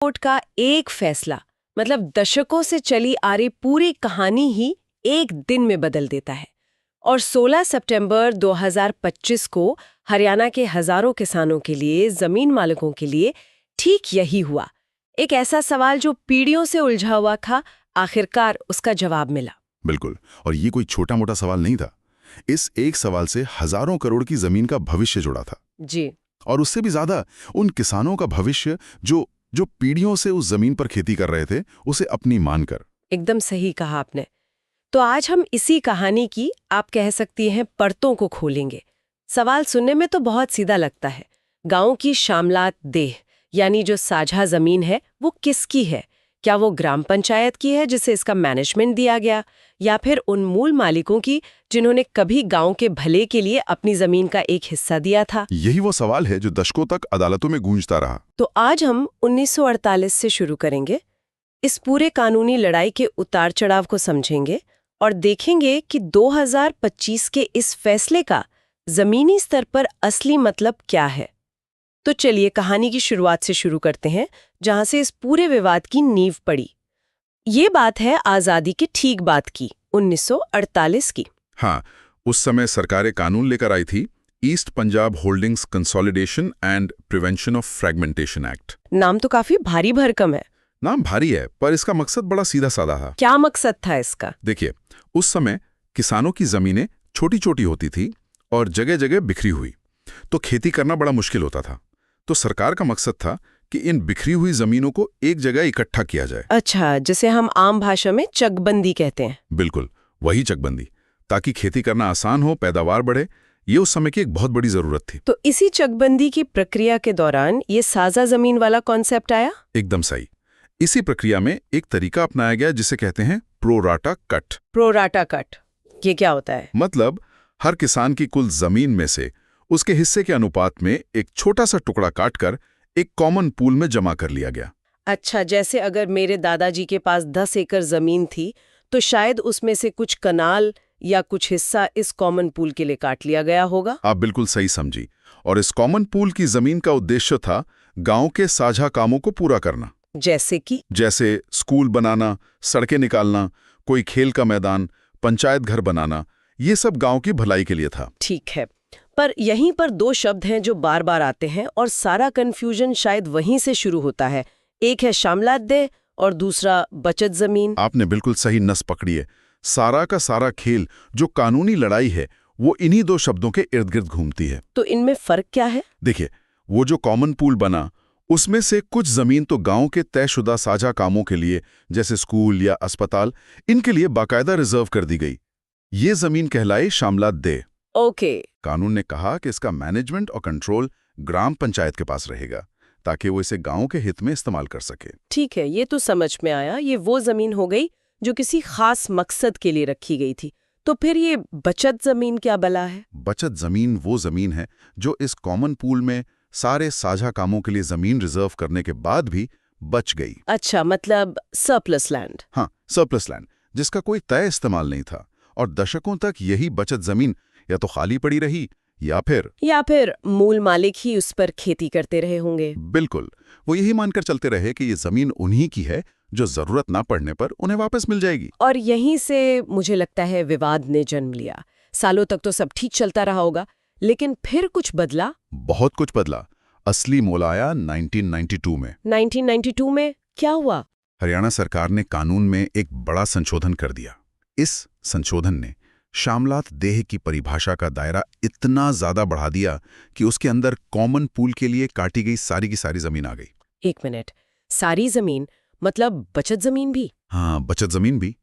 Court का एक फैसला मतलब दशकों से चली आ रही पूरी कहानी ही एक दिन में बदल देता है। और 16 सितंबर 2025 को हरियाणा के हजारों किसानों के लिए, जमीन मालिकों के लिए ठीक यही हुआ। एक ऐसा सवाल जो पीढ़ियों से उलझा हुआ था, आखिरकार उसका जवाब मिला। बिल्कुल। और ये कोई छोटा मोटा सवाल नहीं था। इस एक सवाल से हजारों करोड़ की जमीन का भविष्य जुड़ा था। जी। और उससे भी ज्यादा उन किसानों का भविष्य जो पीढ़ियों से उस जमीन पर खेती कर रहे थे, उसे अपनी मानकर। एकदम सही कहा आपने। तो आज हम इसी कहानी की, आप कह सकती हैं, परतों को खोलेंगे। सवाल सुनने में तो बहुत सीधा लगता है। गांव की शामलात देह यानी जो साझा जमीन है वो किसकी है? क्या वो ग्राम पंचायत की है जिसे इसका मैनेजमेंट दिया गया, या फिर उन मूल मालिकों की जिन्होंने कभी गांव के भले के लिए अपनी जमीन का एक हिस्सा दिया था? यही वो सवाल है जो दशकों तक अदालतों में गूंजता रहा। तो आज हम 1948 से शुरू करेंगे। इस पूरे कानूनी लड़ाई के उतार चढ़ाव को समझेंगे और देखेंगे कि 2025 के इस फैसले का जमीनी स्तर पर असली मतलब क्या है। तो चलिए कहानी की शुरुआत से शुरू करते हैं, जहां से इस पूरे विवाद की नींव पड़ी। ये बात है आजादी के ठीक बाद की, 1948 की। हाँ, उस समय सरकारें कानून लेकर आई थी, east Punjab holdings consolidation and prevention of fragmentation act. नाम तो काफी भारी भरकम है। नाम भारी है, पर इसका मकसद बड़ा सीधा साधा था। क्या मकसद था इसका? देखिए, उस समय किसानों की जमीनें छोटी छोटी होती थी और जगह जगह बिखरी हुई, तो खेती करना बड़ा मुश्किल होता था। तो सरकार का मकसद था कि इन बिखरी हुई जमीनों को एक जगह इकट्ठा किया जाए। अच्छा, जिसे हम आम भाषा में चकबंदी कहते हैं। बिल्कुल, वही चकबंदी, ताकि खेती करना आसान हो, पैदावार बढ़े। ये उस समय की एक बहुत बड़ी जरूरत थी। तो इसी चकबंदी की प्रक्रिया के दौरान ये साझा जमीन वाला कॉन्सेप्ट आया? एकदम सही। इसी प्रक्रिया में एक तरीका अपनाया गया जिसे कहते हैं pro rata cut. Pro rata cut, ये क्या होता है? मतलब हर किसान की कुल जमीन में से उसके हिस्से के अनुपात में एक छोटा सा टुकड़ा काटकर एक कॉमन पूल में जमा कर लिया गया। अच्छा, जैसे अगर मेरे दादाजी के पास 10 एकड़ जमीन थी, तो शायद उसमें से कुछ कनाल या कुछ हिस्सा इस कॉमन पूल के लिए काट लिया गया होगा। आप बिल्कुल सही समझी। और इस कॉमन पूल की जमीन का उद्देश्य था गांव के साझा कामों को पूरा करना। जैसे स्कूल बनाना, सड़कें निकालना, कोई खेल का मैदान, पंचायत घर बनाना, ये सब गांव की भलाई के लिए था। ठीक है, पर यहीं पर दो शब्द हैं जो बार बार आते हैं और सारा कंफ्यूजन शायद वहीं से शुरू होता है। एक है शामलात दे और दूसरा बचत जमीन। आपने बिल्कुल सही नस पकड़ी है। सारा का सारा खेल, जो कानूनी लड़ाई है, वो इन्हीं दो शब्दों के इर्द गिर्द घूमती है। तो इनमें फर्क क्या है? देखिए, वो जो कॉमन पूल बना, उसमें से कुछ जमीन तो गांव के तयशुदा साझा कामों के लिए, जैसे स्कूल या अस्पताल, इनके लिए बाकायदा रिजर्व कर दी गई। ये जमीन कहलाई शामलात दे। ओके। कानून ने कहा कि इसका मैनेजमेंट और कंट्रोल ग्राम पंचायत के पास रहेगा, ताकि वो इसे गांव के हित में इस्तेमाल कर सके। ठीक है, ये तो समझ में आया। ये वो जमीन हो गई जो किसी खास मकसद के लिए रखी गई थी। तो फिर ये बचत जमीन क्या बला है? बचत जमीन वो जमीन है जो इस कॉमन पूल में सारे साझा कामों के लिए जमीन रिजर्व करने के बाद भी बच गई। अच्छा, मतलब सरप्लस लैंड। हाँ, सरप्लस लैंड, जिसका कोई तय इस्तेमाल नहीं था। और दशकों तक यही बचत जमीन या तो खाली पड़ी रही या फिर मूल मालिक ही उस पर खेती करते रहे होंगे। बिल्कुल, वो यही मानकर चलते रहे कि ये जमीन उन्हीं की है, जो जरूरत ना पड़ने पर उन्हें वापस मिल जाएगी। और यहीं से मुझे लगता है विवाद ने जन्म लिया। सालों तक तो सब ठीक चलता रहा होगा, लेकिन फिर कुछ बदला। बहुत कुछ बदला। असली मोल आया 1992 में। 1992 में क्या हुआ? हरियाणा सरकार ने कानून में एक बड़ा संशोधन कर दिया। इस संशोधन ने शामलात देह की परिभाषा का दायरा इतना ज्यादा बढ़ा दिया कि उसके अंदर कॉमन पूल के लिए काटी गई सारी की सारी जमीन आ गई। एक मिनट, सारी जमीन मतलब बचत जमीन भी? हाँ, बचत जमीन भी।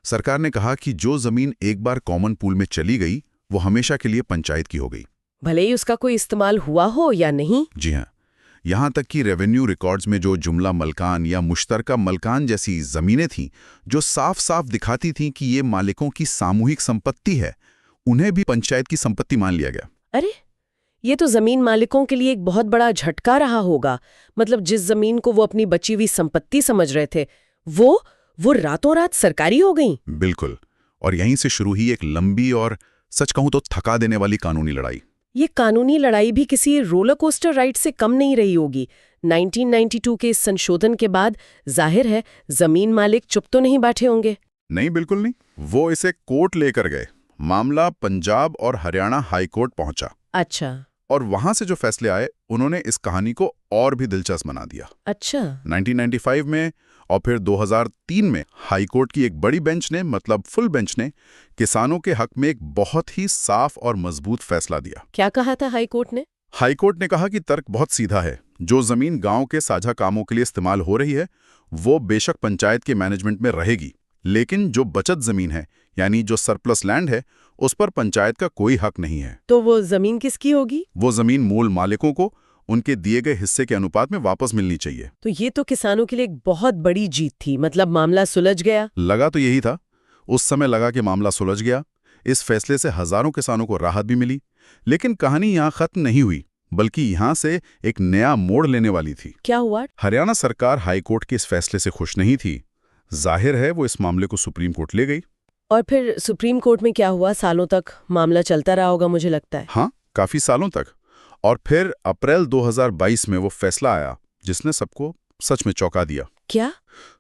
सरकार ने कहा कि जो जमीन एक बार कॉमन पूल में चली गई, वो हमेशा के लिए पंचायत की हो गई, भले ही उसका कोई इस्तेमाल हुआ हो या नहीं। जी हाँ, यहाँ तक कि रेवेन्यू रिकॉर्ड्स में जो जुमला मलकान या मुश्तरका मलकान जैसी जमीनें थीं, जो साफ साफ दिखाती थीं कि ये मालिकों की सामूहिक संपत्ति है, उन्हें भी पंचायत की संपत्ति मान लिया गया। अरे, ये तो जमीन मालिकों के लिए एक बहुत बड़ा झटका रहा होगा। मतलब जिस जमीन को वो अपनी बची हुई संपत्ति समझ रहे थे, वो रातों रात सरकारी हो गई। बिल्कुल। और यहीं से शुरू ही एक लंबी और सच कहूं तो थका देने वाली कानूनी लड़ाई। ये कानूनी लड़ाई भी किसी रोलर कोस्टर राइड से कम नहीं रही होगी। 1992 के इस संशोधन के बाद जाहिर है जमीन मालिक चुप तो नहीं बैठे होंगे। नहीं, बिल्कुल नहीं। वो इसे कोर्ट लेकर गए। मामला पंजाब और हरियाणा हाई कोर्ट पहुंचा। अच्छा। और वहां से जो फैसले आए उन्होंने इस कहानी को और भी दिलचस्प बना दिया। अच्छा। 1995 में और फिर 2003 में हाई कोर्ट की एक बड़ी बेंच ने, मतलब फुल बेंच ने, किसानों के हक में एक बहुत ही साफ और मजबूत फैसला दिया। क्या कहा था हाई कोर्ट ने? हाई कोर्ट ने कहा कि तर्क बहुत सीधा है। जो जमीन गांव के साझा कामों के लिए इस्तेमाल हो रही है वो बेशक पंचायत के मैनेजमेंट में रहेगी, लेकिन जो बचत जमीन है यानी जो सरप्लस लैंड है उस पर पंचायत का कोई हक नहीं है। तो वो जमीन किसकी होगी? वो जमीन मूल मालिकों को उनके दिए गए हिस्से के अनुपात में वापस मिलनी चाहिए। तो ये तो किसानों के लिए एक बहुत बड़ी जीत थी। मतलब मामला सुलझ गया। लगा तो यही था। उस समय लगा कि मामला सुलझ गया। इस फैसले से हजारों किसानों को राहत भी मिली। लेकिन कहानी यहाँ खत्म नहीं हुई, बल्कि यहाँ से एक नया मोड़ लेने वाली थी। क्या हुआ? हरियाणा सरकार हाईकोर्ट के इस फैसले से खुश नहीं थी। जाहिर है वो इस मामले को सुप्रीम कोर्ट ले गई। और फिर सुप्रीम कोर्ट में क्या हुआ? सालों तक मामला चलता रहा होगा मुझे लगता है। हाँ, काफी सालों तक। और फिर अप्रैल 2022 में वो फैसला आया जिसने सबको सच में चौंका दिया। क्या?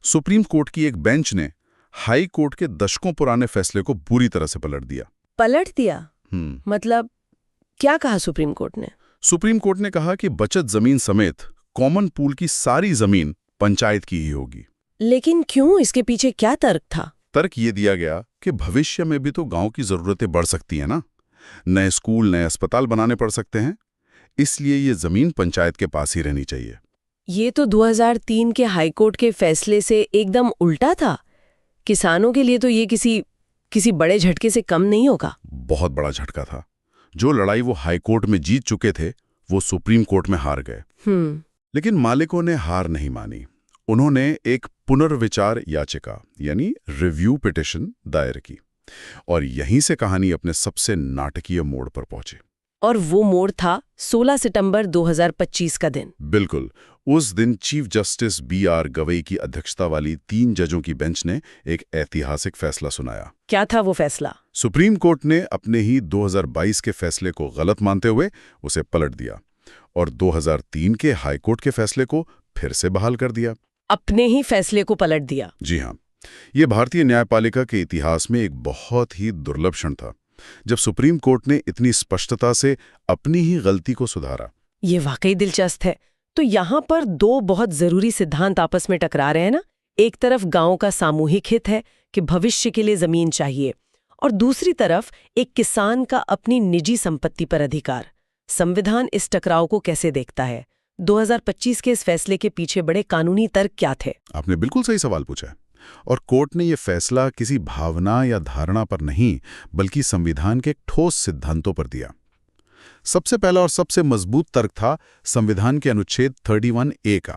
सुप्रीम कोर्ट की एक बेंच ने हाई कोर्ट के दशकों पुराने फैसले को बुरी तरह से पलट दिया। पलट दिया? मतलब क्या कहा सुप्रीम कोर्ट ने? सुप्रीम कोर्ट ने कहा कि बचत जमीन समेत कॉमन पूल की सारी जमीन पंचायत की ही होगी। लेकिन क्यों? इसके पीछे क्या तर्क था? तर्क ये दिया गया कि भविष्य में भी तो गांव की जरूरतें बढ़ सकती हैं ना, नए स्कूल, नए अस्पताल बनाने पड़ सकते हैं, इसलिए ये जमीन पंचायत के पास ही रहनी चाहिए। ये तो 2003 के हाईकोर्ट के फैसले से एकदम उल्टा था। किसानों के लिए तो ये किसी बड़े झटके से कम नहीं होगा। बहुत बड़ा झटका था। जो लड़ाई वो हाईकोर्ट में जीत चुके थे वो सुप्रीम कोर्ट में हार गए। लेकिन मालिकों ने हार नहीं मानी। उन्होंने एक पुनर्विचार याचिका यानी रिव्यू पिटिशन दायर की और यहीं से कहानी अपने सबसे नाटकीय मोड़ पर पहुंची। और वो मोड़ था 16 सितंबर 2025 का दिन। बिल्कुल। उस दिन चीफ जस्टिस BR गवई की अध्यक्षता वाली 3 जजों की बेंच ने एक ऐतिहासिक फैसला सुनाया। क्या था वो फैसला? सुप्रीम कोर्ट ने अपने ही 2022 के फैसले को गलत मानते हुए उसे पलट दिया और 2003 के हाईकोर्ट के फैसले को फिर से बहाल कर दिया। अपने ही फैसले को पलट दिया? जी हाँ। ये भारतीय न्यायपालिका के इतिहास में एक बहुत ही दुर्लभ क्षण था जब सुप्रीम कोर्ट ने इतनी स्पष्टता से अपनी ही गलती को सुधारा। ये वाकई दिलचस्प है। तो यहाँ पर दो बहुत जरूरी सिद्धांत आपस में टकरा रहे हैं ना। एक तरफ गांव का सामूहिक हित है कि भविष्य के लिए जमीन चाहिए, और दूसरी तरफ एक किसान का अपनी निजी संपत्ति पर अधिकार। संविधान इस टकराव को कैसे देखता है? 2025 के इस फैसले के पीछे बड़े कानूनी तर्क क्या थे? आपने बिल्कुल सही सवाल पूछा है। और कोर्ट ने यह फैसला किसी भावना या धारणा पर नहीं, बल्कि संविधान के ठोस सिद्धांतों पर दिया। सबसे पहला और सबसे मजबूत तर्क था संविधान के अनुच्छेद 31A का।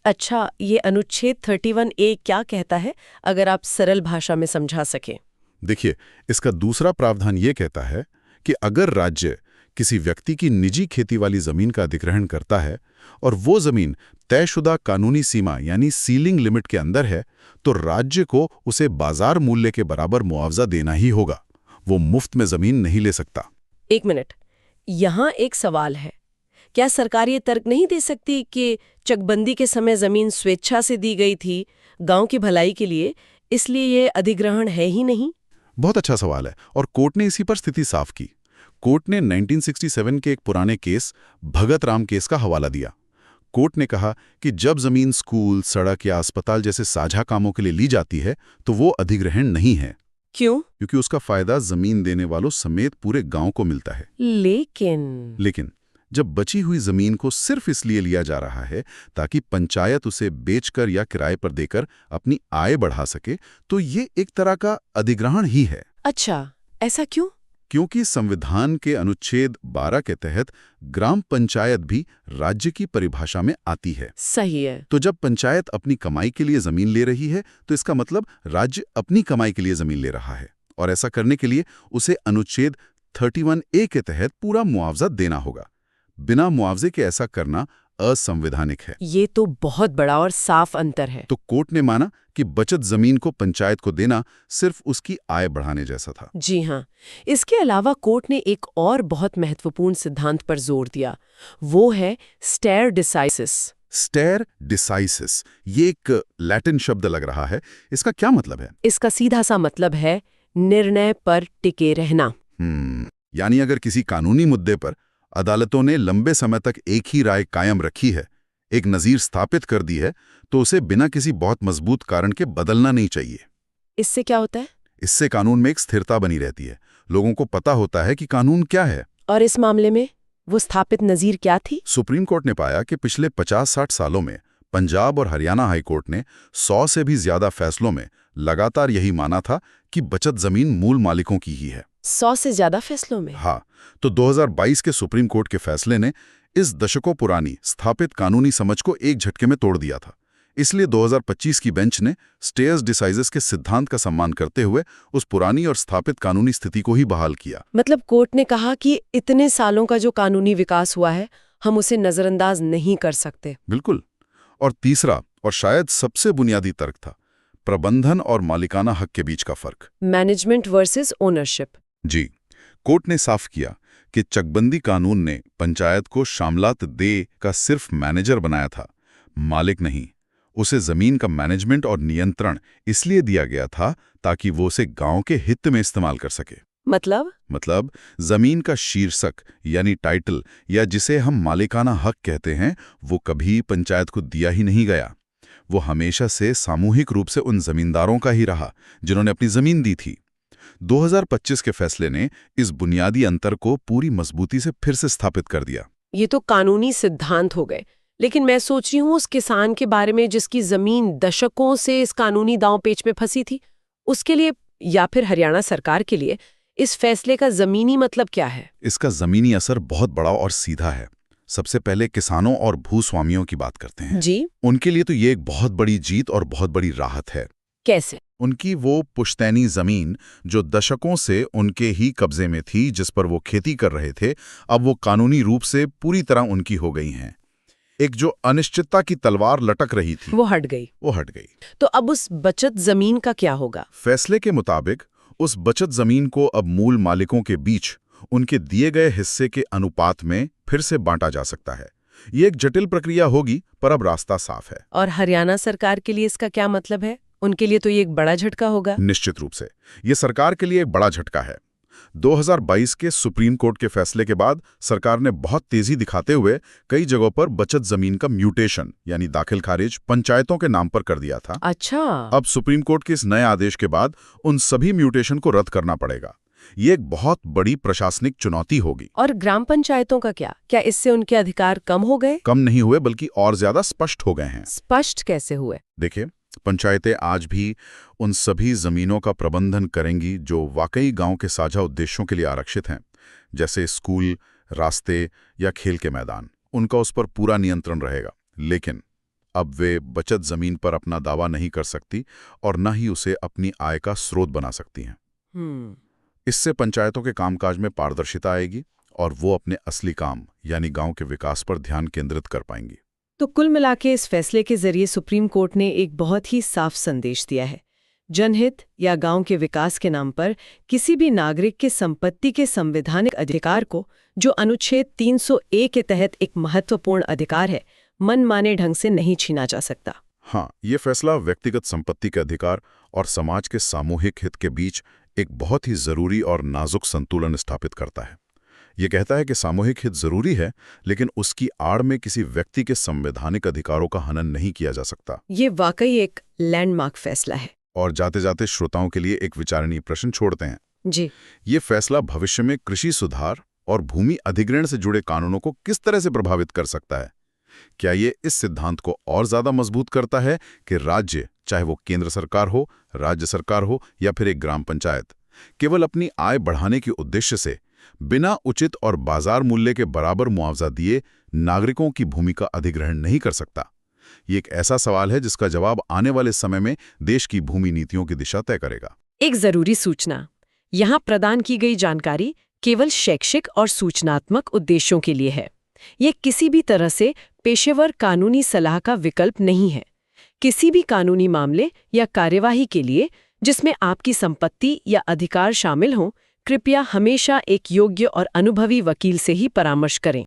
अच्छा, ये अनुच्छेद 31A क्या कहता है, अगर आप सरल भाषा में समझा सकें? देखिए, इसका दूसरा प्रावधान ये कहता है कि अगर राज्य किसी व्यक्ति की निजी खेती वाली जमीन का अधिग्रहण करता है और वो जमीन तयशुदा कानूनी सीमा यानी सीलिंग लिमिट के अंदर है, तो राज्य को उसे बाजार मूल्य के बराबर मुआवजा देना ही होगा। वो मुफ्त में जमीन नहीं ले सकता। एक मिनट, यहाँ एक सवाल है। क्या सरकार ये तर्क नहीं दे सकती कि चकबंदी के समय जमीन स्वेच्छा से दी गई थी, गांव की भलाई के लिए, इसलिए ये अधिग्रहण है ही नहीं? बहुत अच्छा सवाल है और कोर्ट ने इसी पर स्थिति साफ की। कोर्ट ने 1967 के एक पुराने केस भगत राम केस का हवाला दिया। कोर्ट ने कहा कि जब जमीन स्कूल, सड़क या अस्पताल जैसे साझा कामों के लिए ली जाती है तो वो अधिग्रहण नहीं है। क्यों? क्योंकि उसका फायदा जमीन देने वालों समेत पूरे गांव को मिलता है। लेकिन जब बची हुई जमीन को सिर्फ इसलिए लिया जा रहा है ताकि पंचायत उसे बेचकर या किराए पर देकर अपनी आय बढ़ा सके, तो ये एक तरह का अधिग्रहण ही है। अच्छा, ऐसा क्यों? क्योंकि संविधान के अनुच्छेद 12 के तहत ग्राम पंचायत भी राज्य की परिभाषा में आती है। सही है। तो जब पंचायत अपनी कमाई के लिए जमीन ले रही है तो इसका मतलब राज्य अपनी कमाई के लिए जमीन ले रहा है, और ऐसा करने के लिए उसे अनुच्छेद 31A के तहत पूरा मुआवजा देना होगा। बिना मुआवजे के ऐसा करना असंवैधानिक है। ये तो बहुत बड़ा और साफ अंतर है। तो कोर्ट ने माना कि बचत जमीन को पंचायत को देना सिर्फ उसकी आय बढ़ाने जैसा था। जी हाँ। इसके अलावा कोर्ट ने एक और बहुत महत्वपूर्ण सिद्धांत पर जोर दिया, वो है स्टेर डिसाइसिस। स्टेर डिसाइसिस, ये एक लैटिन शब्द लग रहा है, इसका क्या मतलब है? इसका सीधा सा मतलब है निर्णय पर टिके रहना। यानी अगर किसी कानूनी मुद्दे पर अदालतों ने लंबे समय तक एक ही राय कायम रखी है, एक नज़ीर स्थापित कर दी है, तो उसे बिना किसी बहुत मजबूत कारण के बदलना नहीं चाहिए। इससे क्या होता है? इससे कानून में एक स्थिरता बनी रहती है, लोगों को पता होता है कि कानून क्या है। और इस मामले में वो स्थापित नज़ीर क्या थी? सुप्रीम कोर्ट ने पाया कि पिछले 50-60 सालों में पंजाब और हरियाणा हाई कोर्ट ने 100 से भी ज्यादा फैसलों में लगातार यही माना था कि बचत जमीन मूल मालिकों की ही है। 100 से ज्यादा फैसलों में? हाँ, तो 2022 के सुप्रीम कोर्ट के फैसले ने इस दशकों पुरानी स्थापित कानूनी समझ को एक झटके में तोड़ दिया था। इसलिए 2025 की बेंच ने स्टेयर्स डिसाइजेस के सिद्धांत का सम्मान करते हुए उस पुरानी और स्थापित कानूनी स्थिति को ही बहाल किया। मतलब कोर्ट ने कहा कि इतने सालों का जो कानूनी विकास हुआ है, हम उसे नजरअंदाज नहीं कर सकते। बिल्कुल। और तीसरा और शायद सबसे बुनियादी तर्क था प्रबंधन और मालिकाना हक के बीच का फर्क। Management versus ownership. जी, कोर्ट ने साफ किया कि चकबंदी कानून ने पंचायत को शामलात दे का सिर्फ मैनेजर बनाया था, मालिक नहीं। उसे जमीन का मैनेजमेंट और नियंत्रण इसलिए दिया गया था ताकि वो उसे गांव के हित में इस्तेमाल कर सके। मतलब जमीन का शीर्षक यानी टाइटल, या जिसे हम मालिकाना हक कहते हैं, वो कभी पंचायत को दिया ही नहीं गया। वो हमेशा से सामूहिक रूप से उन जमींदारों का ही रहा जिन्होंने अपनी जमीन दी थी। 2025 के फैसले ने इस बुनियादी अंतर को पूरी मजबूती से फिर से स्थापित कर दिया। ये तो कानूनी सिद्धांत हो गए, लेकिन मैं सोच रही हूँ उस किसान के बारे में जिसकी जमीन दशकों से इस कानूनी दांव पेच में फंसी थी, उसके लिए या फिर हरियाणा सरकार के लिए इस फैसले का जमीनी मतलब क्या है? इसका जमीनी असर बहुत बड़ा और सीधा है। सबसे पहले किसानों और भूस्वामियों की बात करते हैं। जी। उनके लिए तो ये एक बहुत बड़ी जीत और बहुत बड़ी राहत है। कैसे? उनकी वो पुश्तैनी जमीन जो दशकों से उनके ही कब्जे में थी, जिस पर वो खेती कर रहे थे, अब वो कानूनी रूप से पूरी तरह उनकी हो गई हैं। एक जो अनिश्चितता की तलवार लटक रही थी, वो हट गई। तो अब उस बचत जमीन का क्या होगा? फैसले के मुताबिक उस बचत जमीन को अब मूल मालिकों के बीच उनके दिए गए हिस्से के अनुपात में फिर से बांटा जा सकता है। ये एक जटिल प्रक्रिया होगी, पर अब रास्ता साफ है। और हरियाणा सरकार के लिए इसका क्या मतलब है? उनके लिए तो ये एक बड़ा झटका होगा। निश्चित रूप से ये सरकार के लिए एक बड़ा झटका है। 2022 के सुप्रीम कोर्ट के फैसले के बाद सरकार ने बहुत तेजी दिखाते हुए कई जगहों पर बचत जमीन का म्यूटेशन यानी दाखिल खारिज पंचायतों के नाम पर कर दिया था। अच्छा। अब सुप्रीम कोर्ट के इस नए आदेश के बाद उन सभी म्यूटेशन को रद्द करना पड़ेगा। ये एक बहुत बड़ी प्रशासनिक चुनौती होगी। और ग्राम पंचायतों का क्या इससे उनके अधिकार कम हो गए? कम नहीं हुए, बल्कि और ज्यादा स्पष्ट हो गए हैं। स्पष्ट कैसे हुए? देखिए, पंचायतें आज भी उन सभी जमीनों का प्रबंधन करेंगी जो वाकई गांव के साझा उद्देश्यों के लिए आरक्षित हैं, जैसे स्कूल, रास्ते या खेल के मैदान। उनका उस पर पूरा नियंत्रण रहेगा। लेकिन अब वे बचत जमीन पर अपना दावा नहीं कर सकती और न ही उसे अपनी आय का स्रोत बना सकती हैं। इससे पंचायतों के कामकाज में पारदर्शिता आएगी और वो अपने असली काम यानी गांव के विकास पर ध्यान केंद्रित कर पाएंगी। तो कुल मिलाके इस फैसले के जरिए सुप्रीम कोर्ट ने एक बहुत ही साफ संदेश दिया है। जनहित या गांव के विकास के नाम पर किसी भी नागरिक के संपत्ति के संवैधानिक अधिकार को, जो अनुच्छेद 301 के तहत एक महत्वपूर्ण अधिकार है, मनमाने ढंग से नहीं छीना जा सकता। हाँ, ये फैसला व्यक्तिगत संपत्ति के अधिकार और समाज के सामूहिक हित के बीच एक बहुत ही जरूरी और नाजुक संतुलन स्थापित करता है। ये कहता है कि सामूहिक हित जरूरी है, लेकिन उसकी आड़ में किसी व्यक्ति के संवैधानिक अधिकारों का हनन नहीं किया जा सकता। ये वाकई एक लैंडमार्क फैसला है। और जाते जाते श्रोताओं के लिए एक विचारणीय प्रश्न छोड़ते हैं। जी। ये फैसला भविष्य में कृषि सुधार और भूमि अधिग्रहण से जुड़े कानूनों को किस तरह से प्रभावित कर सकता है? क्या ये इस सिद्धांत को और ज्यादा मजबूत करता है कि राज्य, चाहे वो केंद्र सरकार हो, राज्य सरकार हो या फिर एक ग्राम पंचायत, केवल अपनी आय बढ़ाने के उद्देश्य से बिना उचित और बाजार मूल्य के बराबर मुआवजा दिए नागरिकों की भूमि का अधिग्रहण नहीं कर सकता? ये एक ऐसा सवाल है जिसका जवाब आने वाले समय में देश की भूमि नीतियों की दिशा तय करेगा। एक जरूरी सूचना, यहाँ प्रदान की गई जानकारी केवल शैक्षिक और सूचनात्मक उद्देश्यों के लिए है। ये किसी भी तरह से पेशेवर कानूनी सलाह का विकल्प नहीं है। किसी भी कानूनी मामले या कार्यवाही के लिए जिसमें आपकी संपत्ति या अधिकार शामिल हों, कृपया हमेशा एक योग्य और अनुभवी वकील से ही परामर्श करें।